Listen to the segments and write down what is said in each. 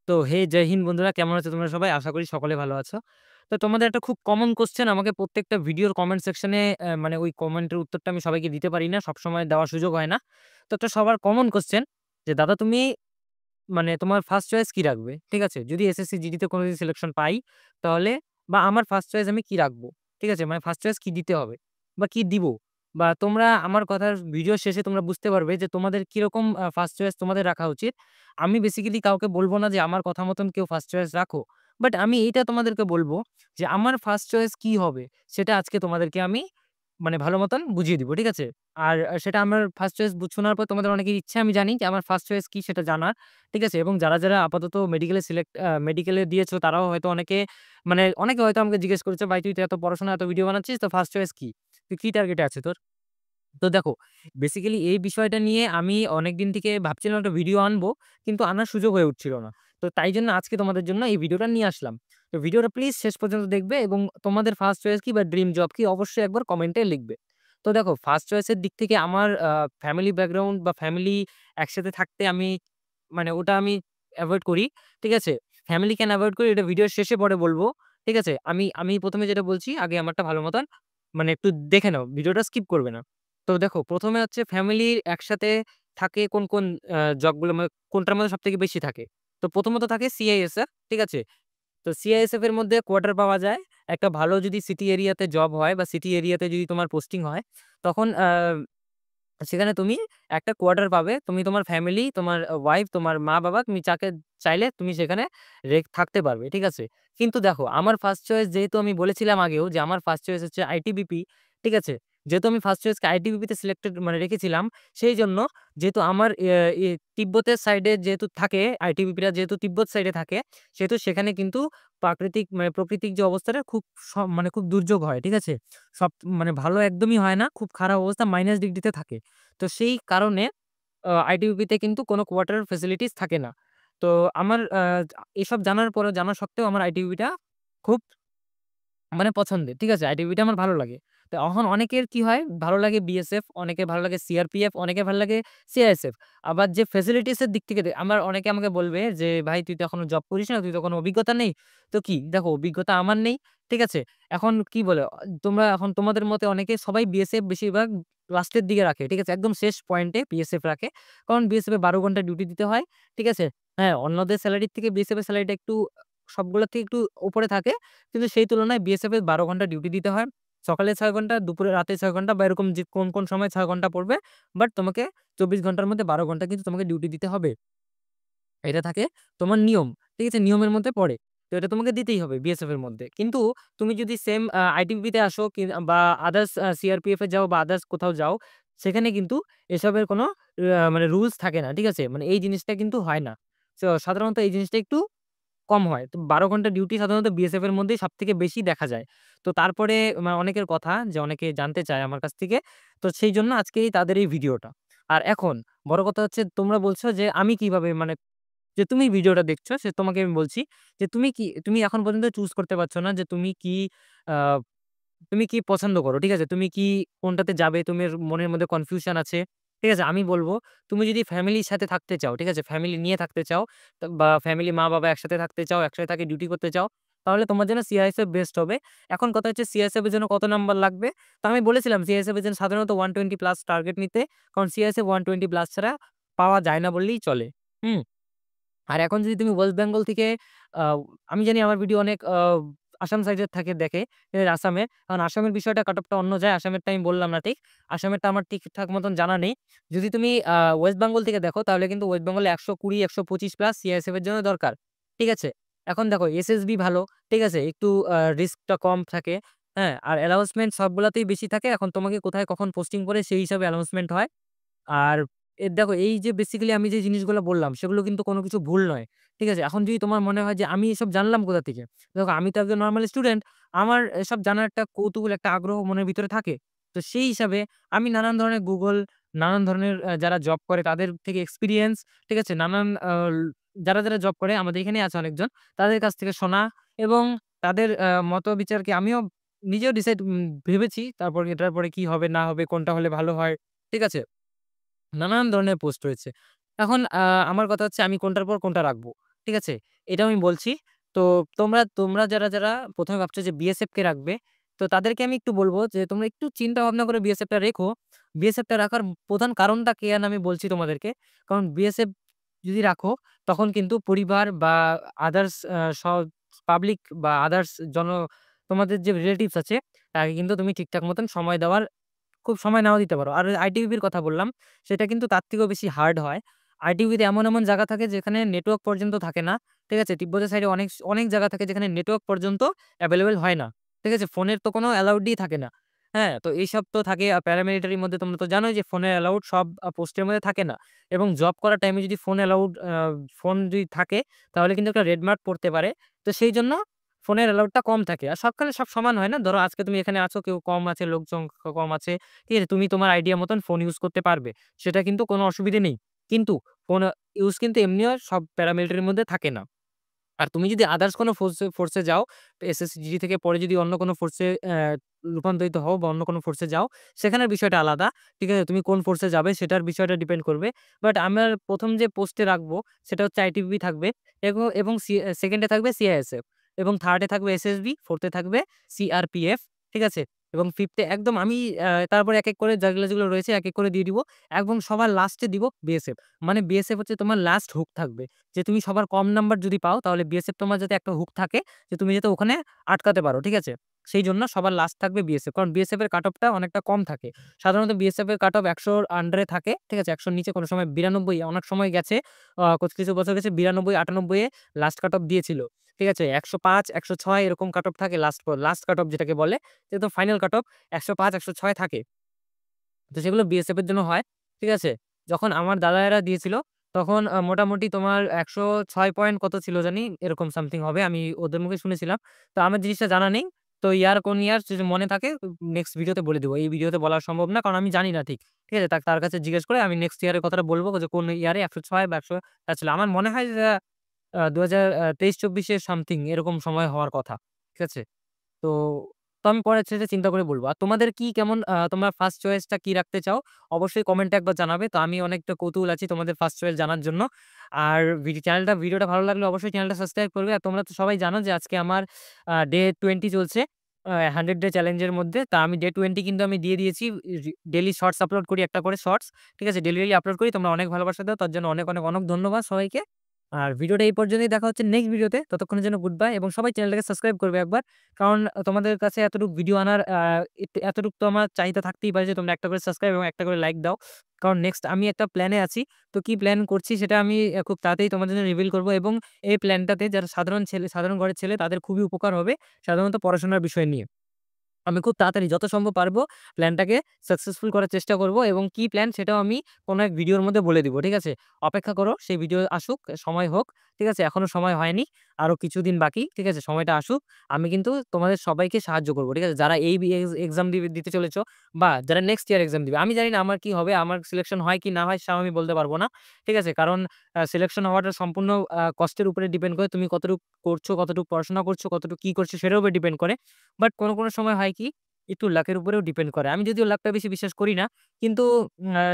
তো জয় হিন্দ বন্ধুরা, কেমন আছো তোমরা সবাই? আশা করি সকলে ভালো আছো। তো তোমাদের একটা খুব কমন কোয়েশ্চেন আমাকে প্রত্যেকটা ভিডিওর কমেন্ট সেকশনে মানে ওই কমেন্টের উত্তরটা আমি সবাইকে দিতে পারি না। সবসময় দেওয়ার সুযোগ হয় না। তো একটা সবার কমন কোয়েশ্চেন যে, "দাদা তুমি মানে তোমার ফার্স্ট চয়েস কি রাখবে?" ঠিক আছে? যদি এসএসসি জিডিতে কোনোদিন সিলেকশন পাই, তাহলে বা আমার ফার্স্ট চয়েস আমি কি রাখবো? ঠিক আছে? মানে ফার্স্ট চয়েস কি দিতে হবে বা কি দিব? বা তোমরা আমার কথার ভিডিও শেষে তোমরা বুঝতে পারবে যে তোমাদের কিরকম ফার্স্ট চয়েস তোমাদের রাখা উচিত। আমি বেসিক্যালি কাউকে বলব না যে আমার কথা মতন কেউ ফার্স্ট চয়েস রাখো। বাট আমি এইটা তোমাদেরকে বলব যে আমার ফার্স্ট চয়েস কি হবে সেটা আজকে তোমাদেরকে আমি মানে ভালো মতন বুঝিয়ে দিব। ঠিক আছে? আর সেটা আমার ফার্স্ট চয়েস শোনার পর তোমাদের অনেকের ইচ্ছে আমি জানি যে আমার ফার্স্ট চয়েস কি সেটা জানার। ঠিক আছে? এবং যারা আপাতত মেডিকেলে দিয়েছো তারাও হয়তো অনেকে হয়তো আমাকে জিজ্ঞেস করেছে, "ভাই তুই তো এত পড়াশোনা এত ভিডিও বানাচ্ছিস তো ফার্স্ট চয়েস কি? তুই কি টার্গেটে আছে তোর?" তো দেখো, বেসিক্যালি এই বিষয়টা নিয়ে আমি অনেকদিন থেকে ভাবছিলাম একটা ভিডিও আনবো, কিন্তু আনার সুযোগ হয়ে উঠছিল না। তো তাই জন্য আজকে তোমাদের জন্য এই ভিডিওটা নিয়ে আসলাম। তো ভিডিওটা প্লিজ শেষ পর্যন্ত দেখবে এবং তোমাদের ফার্স্ট চয়েস কি বা ড্রিম জব কি অবশ্যই একবার কমেন্টে লিখবে। তো দেখো, ফার্স্ট চয়েস এর দিক থেকে আমার ফ্যামিলি ব্যাকগ্রাউন্ড বা ফ্যামিলি একসাথে থাকতে আমি ওটা আমি এভয়েড করি। ঠিক আছে? ফ্যামিলি কেন এভয়েড করি এটা ভিডিওর শেষে পরে বলব। ঠিক আছে? আমি আমি ১ম এ যেটা বলছি আগে আমারটা ভালো মতন একটু দেখে নাও। ভিডিওটা স্কিপ করবে না। তো দেখো, ১ম এ হচ্ছে ফ্যামিলি একসাথে থাকে কোন জবগুলো কোনটার মধ্যে সবথেকে বেশি থাকে। তো প্রথমত থাকে সিআইএসএফ, ঠিক আছে? তো সিআইএসএফ এর মধ্যে কোয়ার্টার পাওয়া যায়। একটা ভালো যদি সিটি এরিয়াতে জব হয় বা সিটি এরিয়াতে যদি তোমার পোস্টিং হয়, তখন সেখানে তুমি একটা কোয়ার্টার পাবে। তুমি তোমার ফ্যামিলি, তোমার ওয়াইফ, তোমার মা-বাবা তুমি যাকে চাইলে তুমি সেখানে থাকতে পারবে। ঠিক আছে? কিন্তু দেখো, আমার ফার্স্ট চয়েস যেহেতু আমি বলেছিলাম আগেও যে আমার ফার্স্ট চয়েস হচ্ছে আইটিবিপি। ঠিক আছে? যেহেতু আমি ফার্স্ট চয়েসকে আইটিবিপিতে সিলেক্টেড রেখেছিলাম, সেইজন্য যেহেতু আমার তিব্বতের সাইডে যেহেতু থাকে আইটিবিপিরা যেহেতু তিব্বত সাইডে থাকে, সেহেতু সেখানে কিন্তু প্রকৃতিক যে অবস্থাটা খুব খুব দুর্যোগ হয়। ঠিক আছে? সব ভালো একদমই হয় না। খুব খারাপ অবস্থা, মাইনাস ডিগ্রিতে থাকে। তো সেই কারণে আইটিবিপিতে কিন্তু কোনো কোয়ার্টার ফেসিলিটিস থাকে না। তো আমার এসব জানা সত্ত্বেও আমার আইটিবিপিটা খুব পছন্দের। ঠিক আছে? আইটিবিপিটা আমার ভালো লাগে। তো এখন অনেকের কি হয়, ভালো লাগে বিএসএফ, অনেকের ভালো লাগে সিআরপিএফ, অনেকের ভালো লাগে সিআইএসএফ। আবার যে ফেসিলিটিস এর দিক থেকে আমার অনেকে আমাকে বলবে যে, "ভাই তুই তো এখনো জব করিস না, তুই তো কোনো অভিজ্ঞতা নেই।" তো কি? দেখো, অভিজ্ঞতা আমার নেই। ঠিক আছে? এখন কি বলে তোমরা এখন তোমাদের মতে অনেকে সবাই বিএসএফ বেশিরভাগ লাস্টের দিকে রাখে। ঠিক আছে? একদম শেষ পয়েন্টে বিএসএফ রাখে। কারণ বিএসএফ এ ১২ ঘন্টা ডিউটি দিতে হয়। ঠিক আছে? হ্যাঁ, অন্যদের সেলারির থেকে বিএসএফ এর সেলারিটা একটু সবগুলোর থেকে একটু উপরে থাকে। কিন্তু সেই তুলনায় বিএসএফ এর ১২ ঘন্টা ডিউটি দিতে হয়। সকালে ৬ ঘন্টা, দুপুরে রাতে ৬ ঘন্টা বা এরকম যে কোন সময় ৬ ঘন্টা পড়বে। বাট তোমাকে ২৪ ঘন্টার মধ্যে ১২ ঘন্টা কিন্তু তোমাকে ডিউটি দিতে হবে। এটা থাকে তোমার নিয়ম। ঠিক আছে? নিয়মের মধ্যে পড়ে। তো এটা তোমাকে দিতেই হবে বিএসএফ এর মধ্যে। কিন্তু তুমি যদি সেম আইটিবিপি তে আসো বা আদার্স সিআরপিএফ এ যাও বা আদার্স কোথাও যাও, সেখানে কিন্তু এসবের কোনো রুলস থাকে না। ঠিক আছে? এই জিনিসটা কিন্তু হয় না। সাধারণত এই জিনিসটা একটু কম হয়। তো ১২ ঘন্টা ডিউটি সাধারণত বিএসএফ এর মধ্যেই সবথেকে বেশি দেখা যায়। তো তারপরে অনেকের কথা যে অনেকে জানতে চায় আমার কাছ থেকে। তো সেইজন্য আজকেই তাদের এই ভিডিওটা। আর এখন বড় কথা হচ্ছে, তোমরা বলছো যে আমি কিভাবে যে তুমি ভিডিওটা দেখছো তোমাকে আমি বলছি যে তুমি এখন পর্যন্ত চুজ করতে পারছো না যে আ তুমি কি পছন্দ করো? ঠিক আছে? তুমি কোনটাতে যাবে? মনের মধ্যে কনফিউশন আছে। ঠিক আছে? আমি বলব, তুমি যদি ফ্যামিলির সাথে থাকতে চাও, ঠিক আছে? ফ্যামিলি নিয়ে থাকতে চাও বা ফ্যামিলি মা-বাবা একসাথে থাকতে চাও, একসাথে থাকি ডিউটি করতে চাও, তাহলে তোমার জন্য সিআইএসএফ বেস্ট হবে। এখন কথা হচ্ছে সিআইএসএফ এর জন্য কত নাম্বার লাগবে? তো আমি বলেছিলাম সিআইএসএফ এর জন্য সাধারণত 120 প্লাস টার্গেট নিতে। কারণ সিআইএসএফ 120 প্লাস ছাড়া পাওয়া যায় না বললেই চলে। হুম? আর এখন যদি তুমি ওয়েস্ট বেঙ্গল থেকে আ আমি জানি আমার ভিডিও অনেক আসাম সাইডের দেখে আসামে। কারণ আসামের বিষয়টা কাট অফটা অন্য যায়। আসামেরটা আমি বললাম না ঠিক। আসামেরটা আমার ঠিকঠাক মতন জানা নেই। যদি তুমি ওয়েস্ট বেঙ্গল থেকে দেখো তাহলে কিন্তু ওয়েস্ট বেঙ্গলে ১২০, ১২৫ প্লাস সিআইএসএফ এর জন্য দরকার। ঠিক আছে? এখন দেখো এসএসবি ভালো। ঠিক আছে? একটু রিস্কটা কম থাকে। হ্যাঁ? আর অ্যালাউন্সমেন্ট সবগুলাতেই বেশি থাকে। এখন তোমাকে কোথায় কখন পোস্টিং পড়ে সেই হিসাবে অ্যালাউন্সমেন্ট হয়। আর দেখো, এই যে বেসিক্যালি আমি যে জিনিসগুলো বললাম সেগুলো কিন্তু কোনো কিছু ভুল নয়। ঠিক আছে? এখন যদি তোমার মনে হয় যে আমি এসব জানলাম কোথা থেকে? দেখো, আমি তো একজন নরমাল স্টুডেন্ট। আমার এসব জানার একটা কৌতূহল, একটা আগ্রহ মনের ভিতরে থাকে। তো সেই হিসাবে আমি নানান ধরনের নানান ধরনের যারা জব করে তাদের থেকে এক্সপেরিয়েন্স, ঠিক আছে? নানান যারা জব করে আমাদের এখানেই আছে অনেকজন। তাদের কাছ থেকে শোনা এবং তাদের মতবিচারকে আমিও নিজেও ভেবেছি। তারপর এটার পরে কি হবে না হবে, কোনটা হলে ভালো হয়। ঠিক আছে? নানান ধরনের পোস্ট রয়েছে। এখন আমার কথা হচ্ছে আমি কোনটার পর কোনটা রাখবো। ঠিক আছে? এটা আমি বলছি। তো তোমরা যারা ১ম এ ভাবছো যে বিএসএফ কে রাখবে, তো তাদেরকে আমি একটু বলব যে তোমরা একটু চিন্তা ভাবনা করে বিএসএফ টা রেখো। বিএসএফ টা রাখার প্রধান কারণটা কি আর আমি বলছি তোমাদেরকে। কারণ বিএসএফ যদি রাখো তখন কিন্তু পরিবার বা আদার্স পাবলিক বা আদার্স তোমাদের যে রিলেটিভস আছে তাকে কিন্তু তুমি ঠিকঠাক মতন সময় দেওয়ার খুব সময় নাও দিতে পারো। আর আইটিবিপির কথা বললাম, সেটা কিন্তু তার থেকেও বেশি হার্ড হয়। আইটিবিতে এমন জায়গা থাকে যেখানে নেটওয়ার্ক পর্যন্ত থাকে না। ঠিক আছে? তিব্বতের সাইডে অনেক জায়গা থাকে যেখানে নেটওয়ার্ক পর্যন্ত এভেইলেবল হয় না। ঠিক আছে? ফোনের তো কোনো অ্যালাউডই থাকে না। হ্যাঁ? তো এইসব তো থাকে প্যারামিলিটারির মধ্যে তোমরা তো জানোই যে ফোনের অ্যালাউড সব পোস্টের মধ্যে থাকে না। এবং জব করার টাইমে যদি ফোন যদি থাকে তাহলে কিন্তু একটা রেড মার্ক পড়তে পারে। তো সেইজন্য ফোনের অ্যালাউডটা কম থাকে। আর সবখানে সব সমান হয় না। ধরো আজকে তুমি এখানে আছো, কেউ কম আছে, লোক সংখ্যা কম আছে। ঠিক আছে? তুমি তোমার আইডিয়া মতন ফোন ইউজ করতে পারবে। সেটা কিন্তু কোনো অসুবিধে নেই। কিন্তু ফোন ইউজ কিন্তু এমনিও সব প্যারামিলিটারির মধ্যে থাকে না। আর তুমি যদি আদার্স কোনো ফোর্সে যাও, এসএসজিডি থেকে পরে যদি অন্য কোনো ফোর্সে রূপান্তরিত হও বা অন্য কোনো ফোর্সে যাও, সেখানের বিষয়টা আলাদা। ঠিক আছে? তুমি কোন ফোর্সে যাবে সেটার বিষয়টা ডিপেন্ড করবে। বাট আমার ১ম যে পোস্টে রাখবো সেটা হচ্ছে আইটিবিপি থাকবে এবং 2nd এ থাকবে সিআইএসএফ এবং 3rd এ থাকবে এসএসবি, 4th এ থাকবে সিআরপিএফ। ঠিক আছে? এবং 5th এ একদম আমি তারপরে একেক করে যেগুলো রয়েছে একেক করে দিয়ে দিব এবং সবার লাস্টে দিব বিএসএফ। মানে বিএসএফ হচ্ছে তোমার লাস্ট হুক থাকবে। যে তুমি সবার কম নাম্বার যদি পাও তাহলে বিএসএফ তোমার যাতে একটা হুক থাকে যে তুমি যাতে ওখানে আটকাতে পারো। ঠিক আছে? সেইজন্য সবার লাস্ট থাকবে বিএসএফ। কারণ বিএসএফ এর কাট অফটা অনেকটা কম থাকে। সাধারণত বিএসএফ এর কাট অফ ১০০ র আন্ডারে থাকে। ঠিক আছে? ১০০ র নিচে কোনো সময় ৯২ অনেক সময় গেছে। কিছু বছর গেছে ৯২, ৯৮ এ লাস্ট কাট অফ দিয়েছিল। ঠিক আছে? ১০৫, ১০৬ এরকম কাট অফ থাকে লাস্ট কাট অফ যেটাকে বলে। একদম ফাইনাল কাট অফ ১০৫, ১০৬ থাকে। তো সেগুলো বিএসএফ এর জন্য হয়। ঠিক আছে? যখন আমার দাদায়েরা দিয়েছিল তখন মোটামুটি তোমার ১০৬ পয়েন্ট কত ছিল জানি এরকম সামথিং হবে। আমি ওদের মুখে শুনেছিলাম। তো আমার জিনিসটা জানা নেই। তো কোন ইয়ার যদি মনে থাকে নেক্সট ভিডিওতে বলে দিব। এই ভিডিওতে বলা সম্ভব না কারণ আমি জানি না ঠিক। ঠিক আছে? তার কাছে জিজ্ঞেস করে আমি নেক্সট ইয়ারের কথাটা বলব যে কোন ইয়ারে ১০৬ বা ১০০ ছিল। আমার মনে হয় যে ২০২৩-২৪ এর সামথিং এরকম সময় হওয়ার কথা। ঠিক আছে? তো, আমি পরে সেটা চিন্তা করে বলব। আর তোমাদের কি কেমন তোমরা ফার্স্ট চয়েসটা কি রাখতে চাও? অবশ্যই কমেন্টে একবার জানাবে। তো আমি অনেকটা কৌতূহল আছি তোমাদের ফার্স্ট চয়েস জানার জন্য। আর ভিডিওটা ভালো লাগলে অবশ্যই চ্যানেলটা সাবস্ক্রাইব করবে। আর তোমরা তো সবাই জানো যে আজকে আমার ডে 20 চলছে। 100 ডে চ্যালেঞ্জের মধ্যে। তা আমি ডে 20 কিন্তু আমি দিয়ে দিয়েছি। ডেইলি শর্টস আপলোড করি একটা করে শর্টস। ঠিক আছে? ডেইলি আপলোড করি। তোমরা অনেক ভালোবাসা দাও। তার জন্য অনেক ধন্যবাদ সবাইকে। আর ভিডিওটা এই পর্যন্তই। দেখা হচ্ছে নেক্সট ভিডিওতে। ততক্ষণের জন্য গুড বাই এবং সবাই চ্যানেলটাকে সাবস্ক্রাইব করবে একবার। কারণ তোমাদের কাছে এতটুকু ভিডিও আনার এতটুকু তো আমার চাহিদা থাকতেই পারে যে তোমরা একটা করে সাবস্ক্রাইব এবং একটা করে লাইক দাও। কারণ নেক্সট আমি একটা প্ল্যানে আছি। তো কি প্ল্যান করছি সেটা আমি খুব তাড়াতাড়ি তোমাদের জন্য রিভিল করব এবং এই প্ল্যানটাতে যারা সাধারণ ঘরের ছেলে তাদের খুবই উপকার হবে সাধারণত পড়াশোনার বিষয় নিয়ে। আমি খুব তাড়াতাড়ি যত সম্ভব পারবো প্ল্যানটাকে সাকসেসফুল করার চেষ্টা করব এবং কি প্ল্যান সেটাও আমি কোনো এক ভিডিওর মধ্যে বলে দিব। ঠিক আছে? অপেক্ষা করো সেই ভিডিও আসুক, সময় হোক। ঠিক আছে? এখনো সময় হয়নি। আরো কিছুদিন বাকি। ঠিক আছে? সময়টা আসুক। আমি কিন্তু তোমাদের সবাইকে সাহায্য করব। ঠিক আছে? যারা এই এক্সাম দিতে চলেছো বা যারা নেক্সট ইয়ার এক্সাম দিবে। আমি জানি না আমার কি হবে, আমার সিলেকশন হয় কি না হয় সেটাও আমি বলতে পারব না। ঠিক আছে? কারণ সিলেকশন হওয়াটা সম্পূর্ণ কষ্টের উপরে ডিপেন্ড করে। তুমি কতটুকু করছো, কতটুকু পড়াশোনা করছো, কতটুকু কি করছো সেটার উপরে ডিপেন্ড করে। বাট কোনো সময় হয় কি একটু লাকের উপরেও ডিপেন্ড করে। আমি যদিও লাকটা বেশি বিশ্বাস করি না। কিন্তু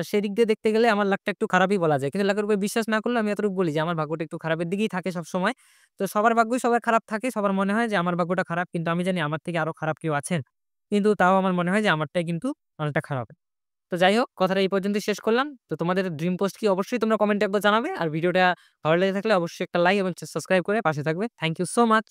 সেদিক দিয়ে দেখতে গেলে আমার লাকটা একটু খারাপই বলা যায়। কিন্তু লাকের উপরে বিশ্বাস না করলে আমি এতটুকু বলি যে আমার ভাগ্যটা একটু খারাপের দিকেই থাকে সবসময়। তো সবার ভাগ্যই সবার খারাপ থাকে। সবার মনে হয় যে আমার ভাগ্যটা খারাপ। কিন্তু আমি জানি আমার থেকে আরো খারাপ কেউ আছেন। কিন্তু তাও আমার মনে হয় যে আমারটাই কিন্তু অনেকটা খারাপ। তো যাই হোক কথাটা এই পর্যন্তই শেষ করলাম। তো তোমাদের ড্রিম পোস্ট কি অবশ্যই তোমরা কমেন্টে একবার জানাবে। আর ভিডিওটা ভালো লেগে থাকলে অবশ্যই একটা লাইক এবং সাবস্ক্রাইব করে পাশে থাকবে। Thank you so much.